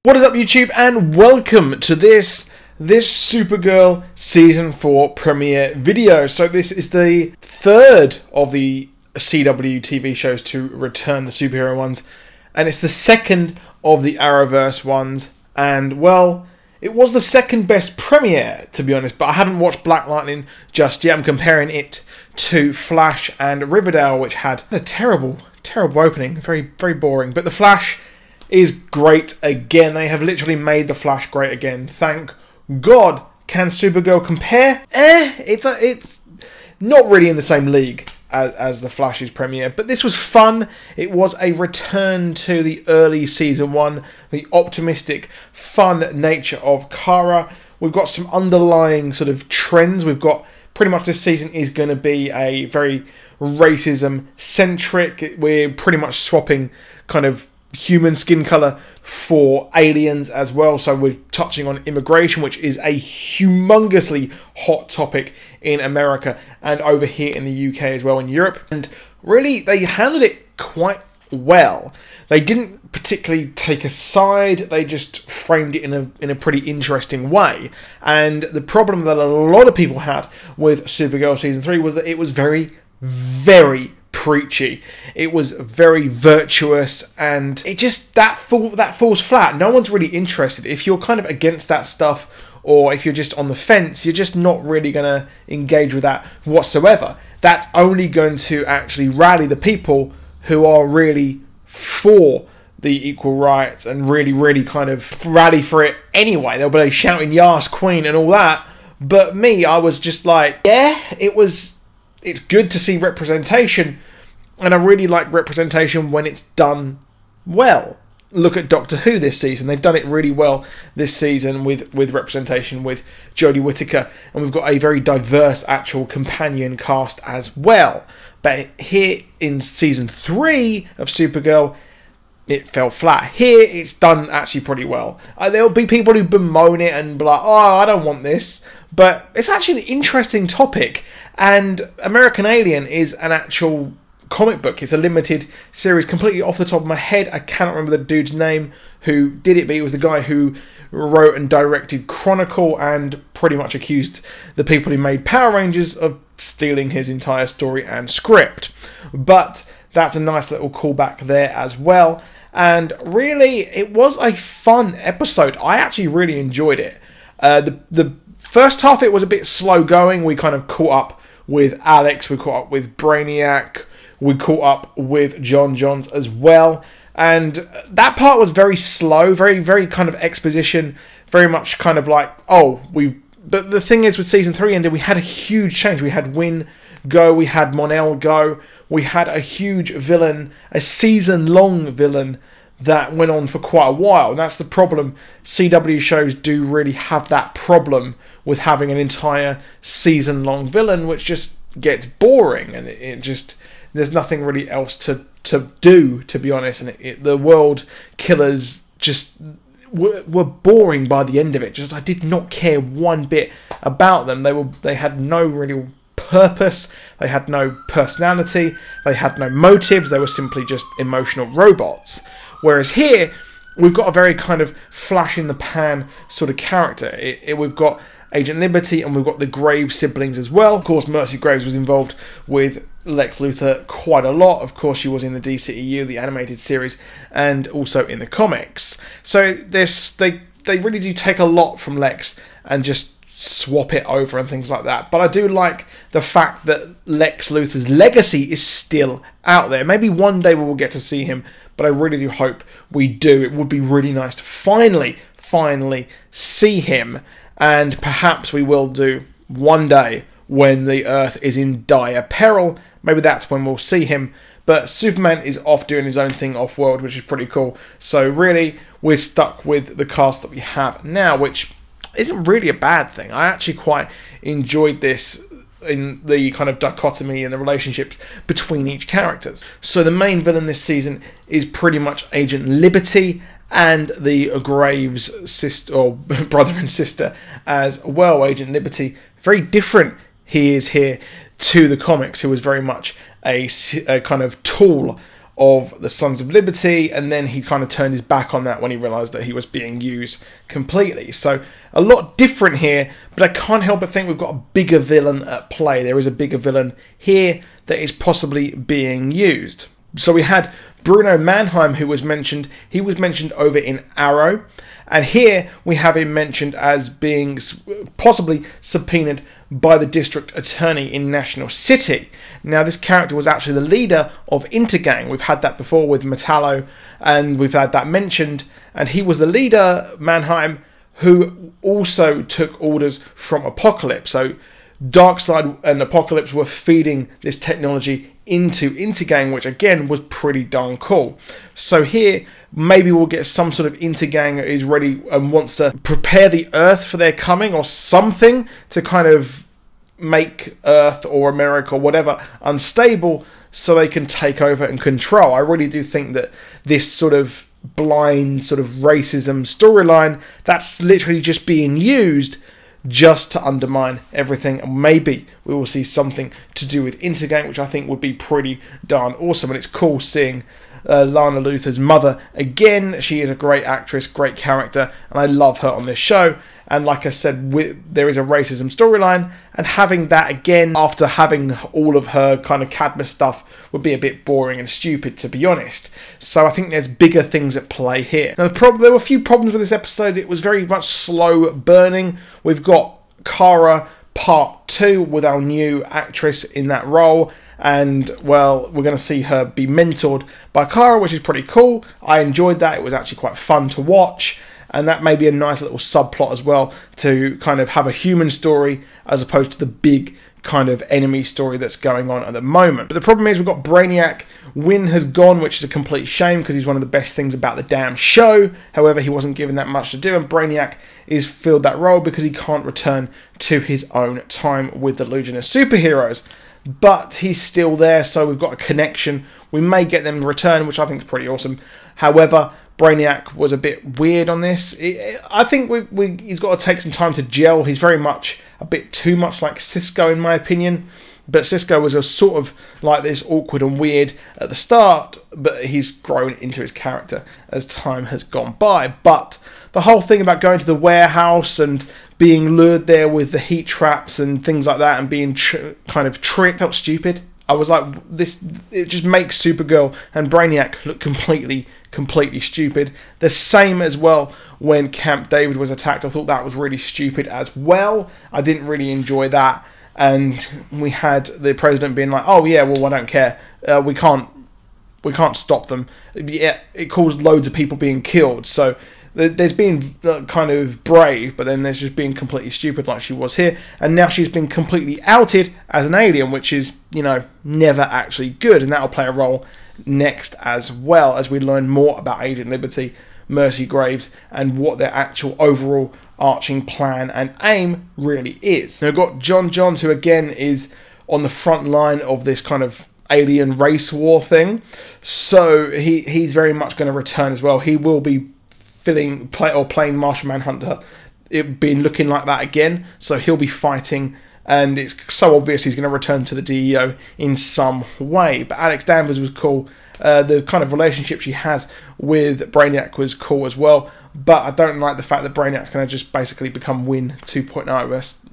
What is up, YouTube, and welcome to this Supergirl Season 4 premiere video. So this is the third of the CW TV shows to return, the superhero ones, and it's the second of the Arrowverse ones, and well, it was the second best premiere, to be honest, but I haven't watched Black Lightning just yet. I'm comparing it to Flash and Riverdale, which had a terrible opening, very boring, but The Flash is great again. They have literally made The Flash great again. Thank God. Can Supergirl compare? It's not really in the same league as The Flash's premiere, but this was fun. It was a return to the early season one, the optimistic, fun nature of Kara. We've got some underlying sort of trends. We've got pretty much this season is going to be a very racism centric. We're pretty much swapping kind of human skin color for aliens as well, so we're touching on immigration, which is a humongously hot topic in America and over here in the UK as well, in Europe, and really they handled it quite well. They didn't particularly take a side, they just framed it in a pretty interesting way. And the problem that a lot of people had with Supergirl Season 3 was that it was very preachy. It was very virtuous, and it just that falls flat. No one's really interested. If you're kind of against that stuff, or if you're just on the fence, you're just not really going to engage with that whatsoever. That's only going to actually rally the people who are really for the equal rights and really kind of rally for it anyway. They'll be shouting "Yas Queen" and all that. But me, I was just like, yeah, it's good to see representation, and I really like representation when it's done well. Look at Doctor Who this season. They've done it really well this season with representation with Jodie Whittaker, and we've got a very diverse actual companion cast as well. But here in Season 3 of Supergirl, it fell flat. Here, it's done actually pretty well. There'll be people who bemoan it and be like, oh, I don't want this. But it's actually an interesting topic. And American Alien is an actual comic book. It's a limited series. Completely off the top of my head, I cannot remember the dude's name who did it, but he was the guy who wrote and directed Chronicle and pretty much accused the people who made Power Rangers of stealing his entire story and script. But that's a nice little callback there as well. And really, it was a fun episode. I actually really enjoyed it. The first half, it was a bit slow going. We kind of caught up with Alex, we caught up with Brainiac, we caught up with John Johns as well. And that part was very slow, very kind of exposition, very much kind of like, but the thing is, with Season 3 ended, we had a huge change. We had Wynn go, we had Mon-El go, we had a huge villain, a season-long villain that went on for quite a while. And that's the problem. CW shows do really have that problem with having an entire season-long villain, which just gets boring, and it just, there's nothing really else to do, to be honest. And the world killers just were boring by the end of it. Just, I did not care one bit about them. They had no real purpose, they had no personality, they had no motives, they were simply just emotional robots. Whereas here, we've got a very kind of flash-in-the-pan sort of character. We've got Agent Liberty, and we've got the Graves siblings as well. Of course, Mercy Graves was involved with Lex Luthor quite a lot. Of course, she was in the DCEU, the animated series, and also in the comics. So they really do take a lot from Lex and just swap it over and things like that. But I do like the fact that Lex Luthor's legacy is still out there. Maybe one day we will get to see him, but I really do hope we do. It would be really nice to finally see him, and perhaps we will do one day when the Earth is in dire peril. Maybe that's when we'll see him. But Superman is off doing his own thing off-world, which is pretty cool. So really, we're stuck with the cast that we have now, which isn't really a bad thing. I actually quite enjoyed this in the kind of dichotomy and the relationships between each characters. So the main villain this season is pretty much Agent Liberty and the Graves sister, or brother and sister as well. Agent Liberty, very different he is here to the comics, who was very much a kind of tool of the Sons of Liberty, and then he kind of turned his back on that when he realised that he was being used completely. So a lot different here, but I can't help but think we've got a bigger villain at play. There is a bigger villain here that is possibly being used. So we had Bruno Mannheim, who was mentioned. He was mentioned over in Arrow, and here we have him mentioned as being possibly subpoenaed by the district attorney in National City. Now, this character was actually the leader of Intergang. We've had that before with Metallo, and we've had that mentioned, and he was the leader, Mannheim, who also took orders from Apocalypse. So Darkseid and Apocalypse were feeding this technology into Intergang, which again was pretty darn cool. So here, maybe we'll get some sort of Intergang that is ready and wants to prepare the Earth for their coming, or something to kind of make Earth or America or whatever unstable so they can take over and control. I really do think that this sort of blind sort of racism storyline, that's literally just being used just to undermine everything, and maybe we will see something to do with Intergang, which I think would be pretty darn awesome. And it's cool seeing Lana Luthor's mother again. She is a great actress, great character, and I love her on this show. And like I said, there is a racism storyline, and having that again after having all of her kind of Cadmus stuff would be a bit boring and stupid, to be honest. So I think there's bigger things at play here. Now, there were a few problems with this episode. It was very much slow burning. We've got Kara Part 2 with our new actress in that role. And, well, we're going to see her be mentored by Kara, which is pretty cool. I enjoyed that. It was actually quite fun to watch. And that may be a nice little subplot as well, to kind of have a human story as opposed to the big kind of enemy story that's going on at the moment. But the problem is we've got Brainiac. Wynn has gone, which is a complete shame because he's one of the best things about the damn show. However, he wasn't given that much to do, and Brainiac is filled that role because he can't return to his own time with the Legion of Superheroes. But he's still there, so we've got a connection. We may get them in return, which I think is pretty awesome. However, Brainiac was a bit weird on this. I think he's got to take some time to gel. He's very much a bit too much like Cisco, in my opinion. But Cisco was a sort of like this awkward and weird at the start, but he's grown into his character as time has gone by. But the whole thing about going to the warehouse and being lured there with the heat traps and things like that, and being kind of tricked, felt stupid. I was like, it just makes Supergirl and Brainiac look completely stupid. The same as well when Camp David was attacked. I thought that was really stupid as well. I didn't really enjoy that. And we had the president being like, oh yeah, well, I don't care. We can't stop them. Yeah, it caused loads of people being killed. So there's been kind of brave, but then there's just being completely stupid like she was here. And now she's been completely outed as an alien, which is, you know, never actually good. And that'll play a role next as well, as we learn more about Agent Liberty, Mercy Graves, and what their actual overall arching plan and aim really is. Now we've got John Johns, who again is on the front line of this kind of alien race war thing. So he's very much going to return as well. He will be playing Martian Manhunter. It been looking like that again. So he'll be fighting, and it's so obvious he's going to return to the DEO in some way. But Alex Danvers was cool. The kind of relationship she has with Brainiac was cool as well. But I don't like the fact that Brainiac's going to just basically become Win 2.0.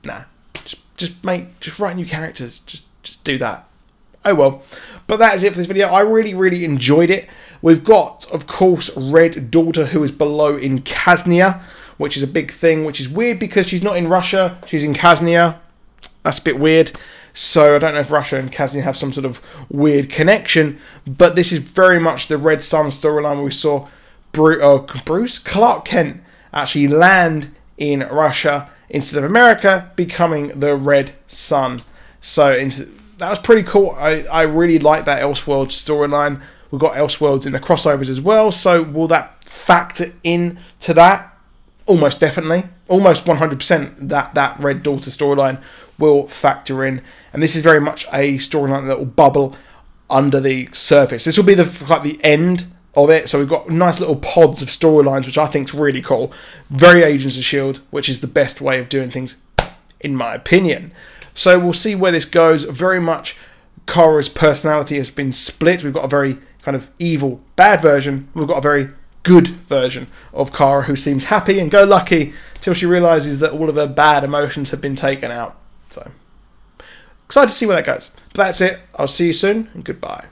Nah, just write new characters. Just do that. Oh well. But that is it for this video. I really enjoyed it. We've got, of course, Red Daughter, who is below in Kaznia, which is a big thing, which is weird because she's not in Russia, she's in Kaznia. That's a bit weird. So I don't know if Russia and Kaznia have some sort of weird connection, but this is very much the Red Sun storyline where we saw Clark Kent actually land in Russia instead of America, becoming the Red Sun. So that was pretty cool. I really like that Elseworlds storyline. We've got Elseworlds in the crossovers as well, so will that factor in to that? Almost definitely. Almost 100% that Red Daughter storyline will factor in. And this is very much a storyline that will bubble under the surface. This will be the end of it. So we've got nice little pods of storylines, which I think is really cool. Very Agents of S.H.I.E.L.D., which is the best way of doing things, in my opinion. So we'll see where this goes. Very much Kara's personality has been split. We've got a very kind of evil, bad version, we've got a very good version of Kara who seems happy and go lucky till she realises that all of her bad emotions have been taken out. So, excited to see where that goes. But that's it. I'll see you soon, and goodbye.